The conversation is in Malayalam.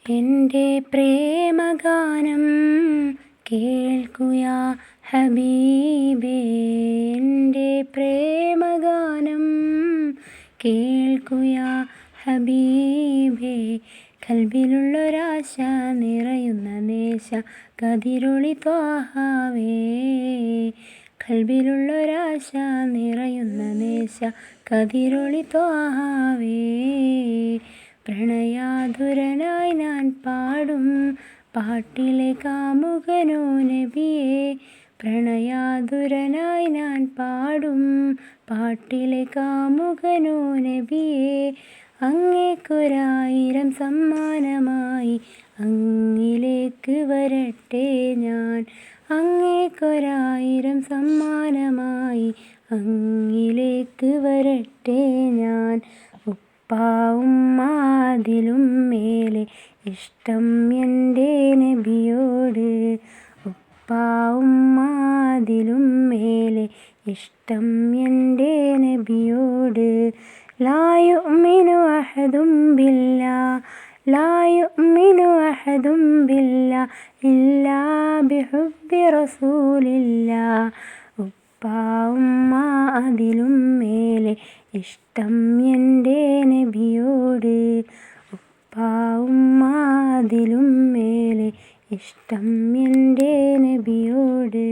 എൻ്റെ പ്രേമഗാനം കേൾക്കുയാ ഹബീബേ, എൻ്റെ പ്രേമഗാനം കേൾക്കുയാ ഹബീബേ. കൽബിലുള്ളൊരാശ നിറയുന്ന നേശ കതിരൊളി ത്വാഹാവേ. കൽബിലുള്ളൊരാശ നിറയുന്ന നേശ കതിരൊളി ത്വാഹാവേ. പ്രണയാതുരനായി ഞാൻ പാടും പാട്ടിലെ കാമുകനോ നബിയേ. പ്രണയാതുരനായി ഞാൻ പാടും പാട്ടിലെ കാമുകനോ നബിയേ. അങ്ങേക്കൊരായിരം സമ്മാനമായി അങ്ങിലേക്ക് വരട്ടെ ഞാൻ. അങ്ങേക്കൊരായിരം സമ്മാനമായി അങ്ങിലേക്ക് വരട്ടെ ഞാൻ. ഉമ്മാതിലും മേലെ ഇഷ്ടം എൻ്റെ നബിയോട്. ഉമ്മാതിലും മേലെ ഇഷ്ടം എൻ്റെ നബിയോട്. ലാ യുഅ്മിനു അഹദും ബില്ലാഹ്, ലാ യുഅ്മിനു അഹദും ബില്ലാഹ് ഇല്ലാ ബിഹുബ്ബി റസൂലില്ലാഹ്. ഉമ്മാതിലും മേലെ ഇഷ്ടം എൻ്റെ നബിയോട്. ഉമ്മാതിലും മേലെ ഇഷ്ടം എൻ്റെ നബിയോട്.